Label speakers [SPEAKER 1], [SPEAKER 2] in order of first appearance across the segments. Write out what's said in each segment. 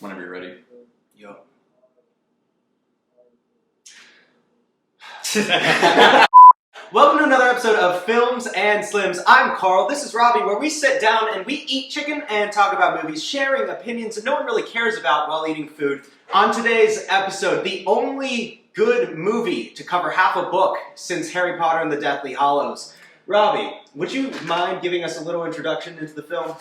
[SPEAKER 1] Whenever you're ready.
[SPEAKER 2] Yup. Welcome to another episode of Films and Slims. I'm Carl, this is Robbie, where we sit down and we eat chicken and talk about movies, sharing opinions that no one really cares about while eating food. On today's episode, the only good movie to cover half a book since Harry Potter and the Deathly Hallows. Robbie, would you mind giving us a little introduction into the film?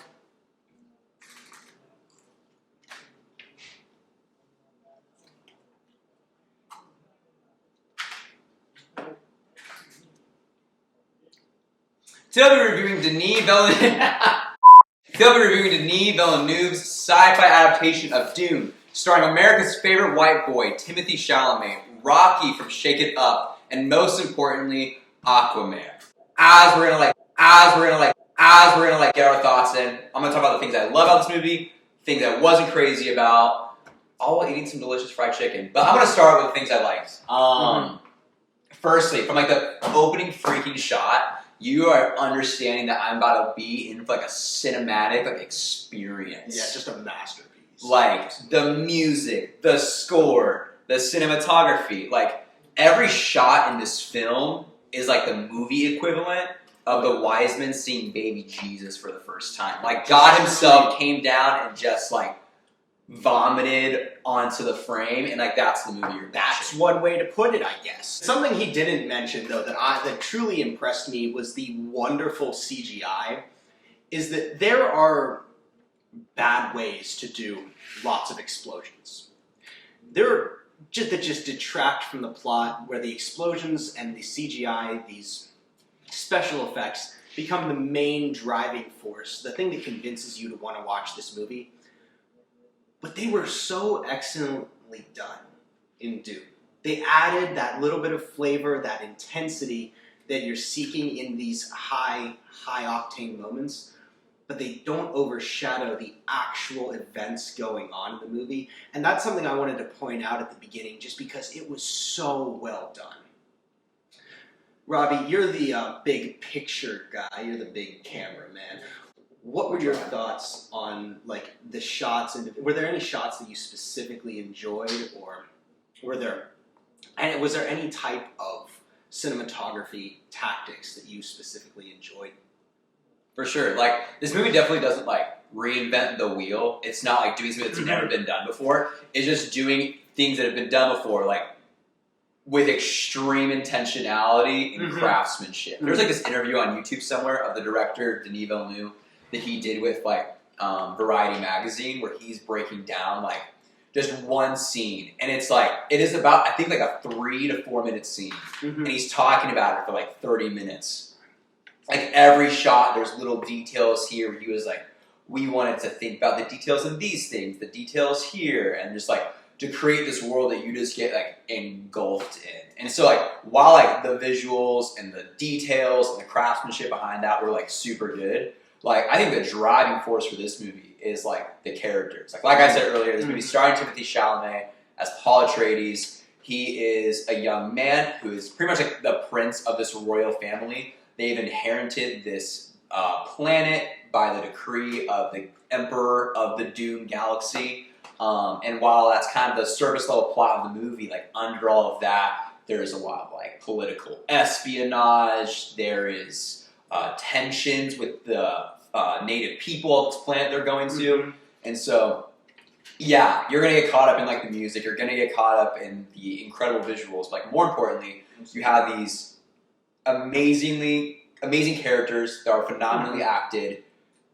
[SPEAKER 1] Today I'll be reviewing Denis Villeneuve's sci-fi adaptation of Dune, starring America's favorite white boy, Timothée Chalamet, Rocky from Shake It Up, and most importantly, Aquaman. As we're gonna get our thoughts in, I'm gonna talk about the things I love about this movie, things I wasn't crazy about, all while eating some delicious fried chicken. But I'm gonna start with things I liked. Firstly, from like the opening freaking shot, you are understanding that I'm about to be in like a cinematic experience.
[SPEAKER 2] Yeah, just a masterpiece.
[SPEAKER 1] Like the music, the score, the cinematography, like every shot in this film is like the movie equivalent of the wise men seeing baby Jesus for the first time. Like God himself came down and just like vomited onto the frame, and like that's the movie you're watching.
[SPEAKER 2] That's one way to put it, I guess. Something he didn't mention though that truly impressed me was the wonderful CGI. Is that there are bad ways to do lots of explosions. There are that just detract from the plot, where the explosions and the CGI, these special effects, become the main driving force, the thing that convinces you to want to watch this movie. But they were so excellently done in Dune. They added that little bit of flavor, that intensity that you're seeking in these high octane moments, but they don't overshadow the actual events going on in the movie. And that's something I wanted to point out at the beginning, just because it was so well done. Robbie, you're the big picture guy. You're the big cameraman. What were your thoughts on like the shots, and were there any shots that you specifically enjoyed, or was there any type of cinematography tactics that you specifically enjoyed?
[SPEAKER 1] For sure. Like this movie definitely doesn't like reinvent the wheel. It's not like doing something that's never been done before. It's just doing things that have been done before, like with extreme intentionality and craftsmanship. There's like this interview on YouTube somewhere of the director Denis Villeneuve that he did with like Variety magazine, where he's breaking down like just one scene, and it's like it is about I think like a 3 to 4 minute scene, and he's talking about it for like 30 minutes. Like every shot, there's little details here where he was like, we wanted to think about the details of these things, the details here, and just like to create this world that you just get like engulfed in. And so like while like the visuals and the details and the craftsmanship behind that were like super good, like I think the driving force for this movie is like the characters. Like I said earlier, this movie starring Timothée Chalamet as Paul Atreides. He is a young man who is pretty much like the prince of this royal family. They've inherited this planet by the decree of the emperor of the Dune galaxy. And while that's kind of the surface level plot of the movie, like under all of that, there's a lot of like political espionage. There is tensions with the native people of this planet they're going to. And so, yeah, you're going to get caught up in like the music. You're going to get caught up in the incredible visuals. Like more importantly, you have these amazing characters that are phenomenally acted.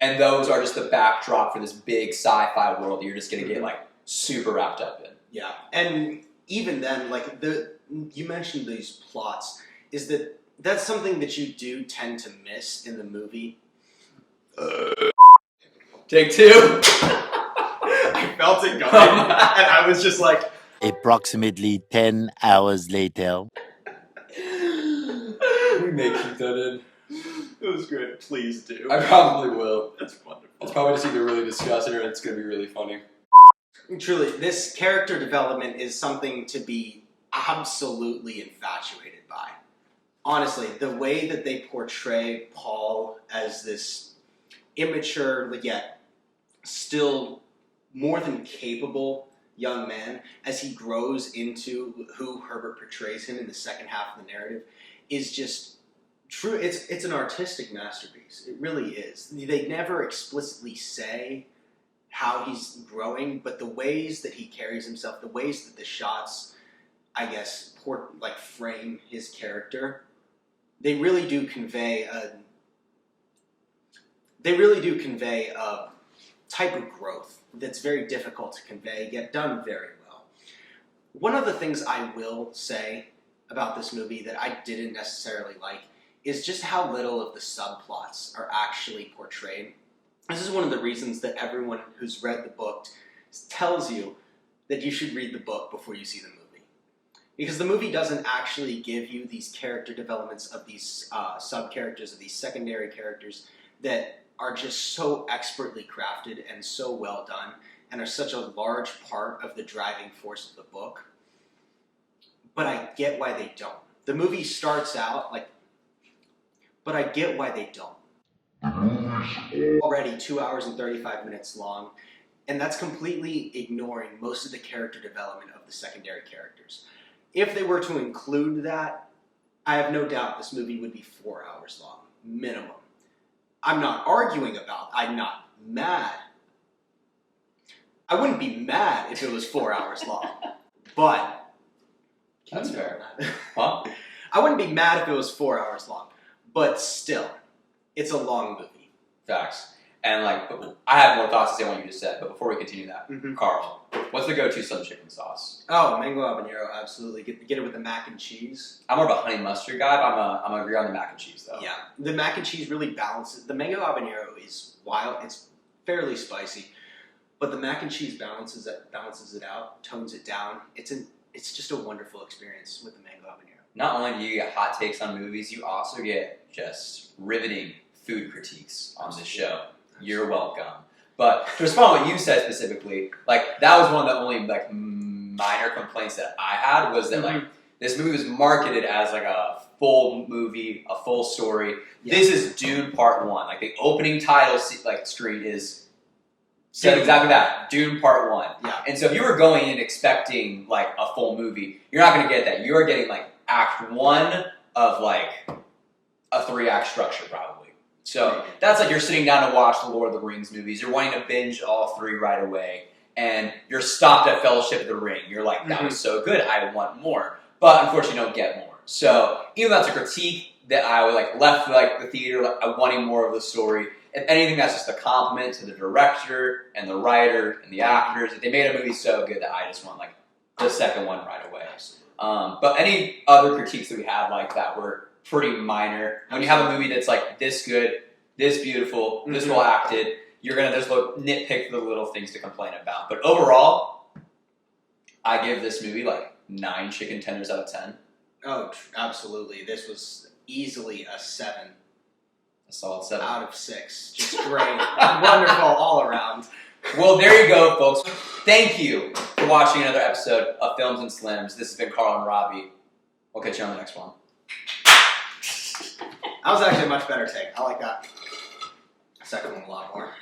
[SPEAKER 1] And those are just the backdrop for this big sci-fi world that you're just going to get like super wrapped up in.
[SPEAKER 2] Yeah, and even then, like you mentioned these plots, is that's something that you do tend to miss in the movie.
[SPEAKER 1] Take two.
[SPEAKER 2] I felt it going, and I was just like.
[SPEAKER 3] Approximately 10 hours later.
[SPEAKER 1] We may keep that in.
[SPEAKER 2] It was good. Please do.
[SPEAKER 1] I probably will.
[SPEAKER 2] That's wonderful.
[SPEAKER 1] It's probably just either really disgusting or it's going to be really funny.
[SPEAKER 2] Truly, this character development is something to be absolutely infatuated by. Honestly, the way that they portray Paul as this immature, yet still more than capable young man as he grows into who Herbert portrays him in the second half of the narrative is just true. It's an artistic masterpiece. It really is. They never explicitly say how he's growing, but the ways that he carries himself, the ways that the shots, I guess, frame his character, they really do convey a type of growth that's very difficult to convey, yet done very well. One of the things I will say about this movie that I didn't necessarily like is just how little of the subplots are actually portrayed. This is one of the reasons that everyone who's read the book tells you that you should read the book before you see the movie. Because the movie doesn't actually give you these character developments of these sub-characters, of these secondary characters that are just so expertly crafted and so well done and are such a large part of the driving force of the book. But I get why they don't. The movie starts out but I get why they don't. Already 2 hours and 35 minutes long, and that's completely ignoring most of the character development of the secondary characters. If they were to include that, I have no doubt this movie would be 4 hours long, minimum. I'm not mad. I wouldn't be mad if it was 4 hours long, but...
[SPEAKER 1] That's fair. Huh?
[SPEAKER 2] I wouldn't be mad if it was 4 hours long, but still, it's a long movie.
[SPEAKER 1] Facts. And I have more thoughts to say on what you just said, but before we continue that, Carl, what's the go-to Sun chicken sauce?
[SPEAKER 2] Oh, mango habanero, absolutely. Get it with the mac and cheese.
[SPEAKER 1] I'm more of a honey mustard guy, but I'm gonna agree on the mac and cheese though.
[SPEAKER 2] Yeah, the mac and cheese really balances. The mango habanero is wild. It's fairly spicy, but the mac and cheese balances it out, tones it down. It's just a wonderful experience with the mango habanero.
[SPEAKER 1] Not only do you get hot takes on movies, you also get just riveting food critiques on this show. You're welcome. But to respond to what you said specifically, that was one of the only minor complaints that I had was that this movie was marketed as a full movie, a full story. Yeah. This is Dune Part 1. The opening title screen said exactly that. Dune Part 1. Yeah. And so if you were going in expecting a full movie, you're not going to get that. You are getting Act 1 of a 3-act structure probably. So that's you're sitting down to watch the Lord of the Rings movies. You're wanting to binge all 3 right away. And you're stopped at Fellowship of the Ring. You're that was so good. I want more. But unfortunately, you don't get more. So even though that's a critique that I would left the theater wanting more of the story. If anything, that's just a compliment to the director and the writer and the actors. They made a movie so good that I just want the second one right away. But any other critiques that we had that were pretty minor. When you have a movie that's this good, this beautiful, this well acted, you're gonna just nitpick the little things to complain about. But overall, I give this movie 9 chicken tenders out of 10. Oh,
[SPEAKER 2] absolutely. This was easily a 7.
[SPEAKER 1] A solid 7
[SPEAKER 2] out of 6. Just great, wonderful all around.
[SPEAKER 1] Well, there you go, folks. Thank you for watching another episode of Films and Slims. This has been Carl and Robbie. We'll catch you on the next one.
[SPEAKER 2] That was actually a much better take. I like that second one a lot more.